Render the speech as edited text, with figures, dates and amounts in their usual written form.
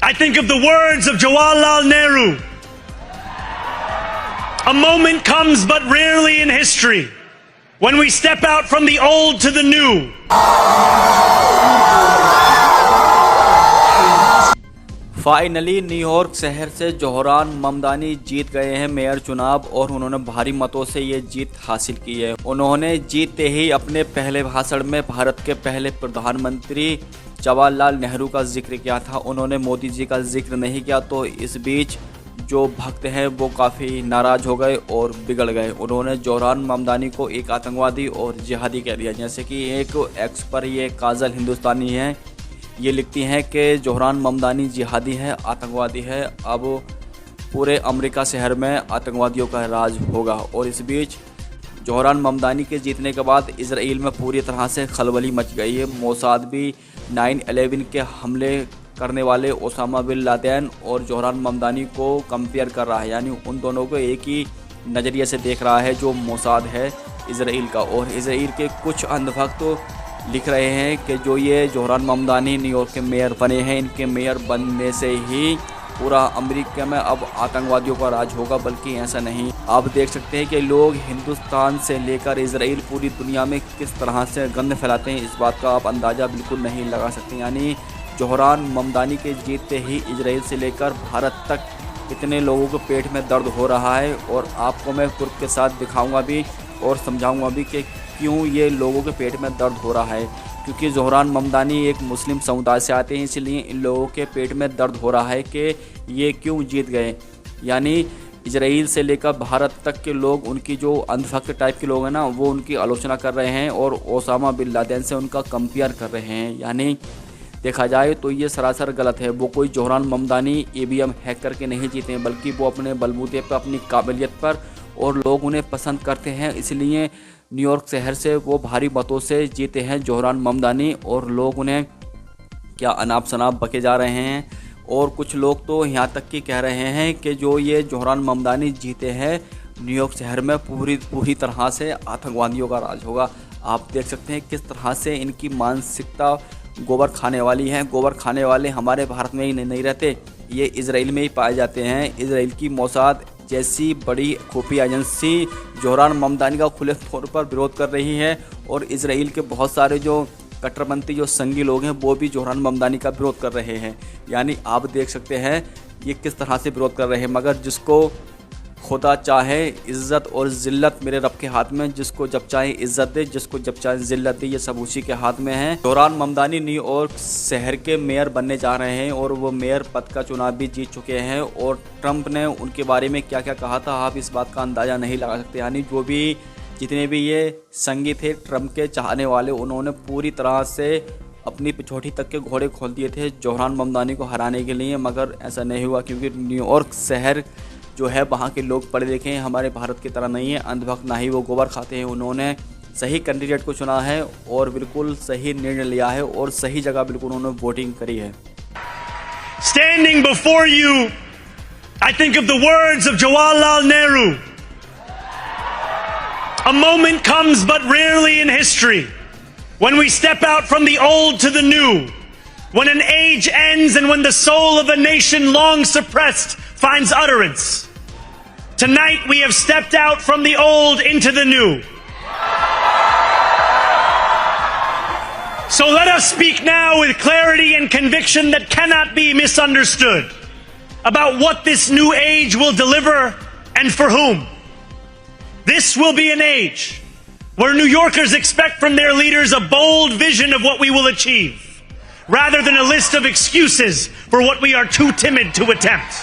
I think of the words of Jawaharlal Nehru. A moment comes but rarely in history when we step out from the old to the new. Finally New York शहर से Zohran Mamdani जीत गए हैं mayor चुनाव और उन्होंने भारी मतों से ये जीत हासिल की है। उन्होंने जीतते ही अपने पहले भाषण में भारत के पहले प्रधानमंत्री जवाहरलाल नेहरू का जिक्र किया था। उन्होंने मोदी जी का जिक्र नहीं किया, तो इस बीच जो भक्त हैं वो काफ़ी नाराज़ हो गए और बिगड़ गए। उन्होंने जोहरान ममदानी को एक आतंकवादी और जिहादी कह दिया। जैसे कि एक एक्स पर ये काजल हिंदुस्तानी है, ये लिखती हैं कि जोहरान ममदानी जिहादी है, आतंकवादी है, अब पूरे अमेरिका शहर में आतंकवादियों का राज होगा। और इस बीच जोहरान ममदानी के जीतने के बाद इजराइल में पूरी तरह से खलबली मच गई है। मोसाद भी 9/11 के हमले करने वाले ओसामा बिन लादेन और जोहरान ममदानी को कंपेयर कर रहा है, यानी उन दोनों को एक ही नज़रिए से देख रहा है जो मोसाद है इजराइल का। और इजराइल के कुछ अंधभक्त लिख रहे हैं कि जो ये जोहरान ममदानी न्यूयॉर्क के मेयर बने हैं, इनके मेयर बनने से ही पूरा अमेरिका में अब आतंकवादियों का राज होगा, बल्कि ऐसा नहीं। आप देख सकते हैं कि लोग हिंदुस्तान से लेकर इजराइल पूरी दुनिया में किस तरह से गंद फैलाते हैं, इस बात का आप अंदाज़ा बिल्कुल नहीं लगा सकते। यानी जोहरान ममदानी के जीतते ही इजराइल से लेकर भारत तक इतने लोगों को पेट में दर्द हो रहा है। और आपको मैं प्रूफ के साथ दिखाऊंगा भी और समझाऊंगा भी कि क्यों ये लोगों के पेट में दर्द हो रहा है। क्योंकि जोहरान ममदानी एक मुस्लिम समुदाय से आते हैं, इसलिए इन लोगों के पेट में दर्द हो रहा है कि ये क्यों जीत गए। यानी इजराइल से लेकर भारत तक के लोग, उनकी जो अंधभक्त टाइप के लोग हैं ना, वो उनकी आलोचना कर रहे हैं और ओसामा बिन लादेन से उनका कंपेयर कर रहे हैं। यानी देखा जाए तो ये सरासर गलत है। वो कोई जोहरान ममदानी ईवीएम हैक करके नहीं जीते हैं, बल्कि वो अपने बलबूते पर, अपनी काबिलियत पर, और लोग उन्हें पसंद करते हैं, इसलिए न्यूयॉर्क शहर से वो भारी मतों से जीते हैं जोहरान ममदानी। और लोग उन्हें क्या अनाप शनाप बके जा रहे हैं। और कुछ लोग तो यहाँ तक कि कह रहे हैं कि जो ये जोहरान ममदानी जीते हैं न्यूयॉर्क शहर में पूरी तरह से आतंकवादियों का राज होगा। आप देख सकते हैं किस तरह से इनकी मानसिकता गोबर खाने वाली है। गोबर खाने वाले हमारे भारत में ही नहीं रहते, ये इजराइल में ही पाए जाते हैं। इजराइल की मोसाद जैसी बड़ी खुफिया एजेंसी जोहरान ममदानी का खुले तौर पर विरोध कर रही है। और इजराइल के बहुत सारे जो कट्टरपंथी जो संगी लोग हैं वो भी जोहरान ममदानी का विरोध कर रहे हैं। यानी आप देख सकते हैं ये किस तरह से विरोध कर रहे हैं। मगर जिसको खुदा चाहे इज़्ज़त और ज़िल्लत मेरे रब के हाथ में, जिसको जब चाहे इज़्ज़त दे, जिसको जब चाहे ज़िल्लत दे, ये सब उसी के हाथ में है। जोहरान ममदानी न्यूयॉर्क शहर के मेयर बनने जा रहे हैं और वो मेयर पद का चुनाव भी जीत चुके हैं। और ट्रंप ने उनके बारे में क्या क्या कहा था, आप इस बात का अंदाज़ा नहीं लगा सकते। यानी जो भी जितने भी ये संगी थे ट्रंप के चाहने वाले, उन्होंने पूरी तरह से अपनी पिछोटी तक के घोड़े खोल दिए थे जोहरान ममदानी को हराने के लिए। मगर ऐसा नहीं हुआ, क्योंकि न्यूयॉर्क शहर जो है वहाँ के लोग पढ़े लिखे हैं, हमारे भारत की तरह नहीं है, अंधभक्त ना ही वो गोबर खाते हैं। उन्होंने सही कैंडिडेट को चुना है और बिल्कुल सही निर्णय लिया है और सही जगह बिल्कुल उन्होंने वोटिंग करी है। Standing before you, I think of the words of Jawaharlal Nehru. A moment comes but rarely in history when we step out from the old to the new, when an age ends and when the soul of a nation long suppressed finds utterance. Tonight we have stepped out from the old into the new. So let us speak now with clarity and conviction that cannot be misunderstood about what this new age will deliver and for whom. This will be an age where New Yorkers expect from their leaders a bold vision of what we will achieve, rather than a list of excuses for what we are too timid to attempt.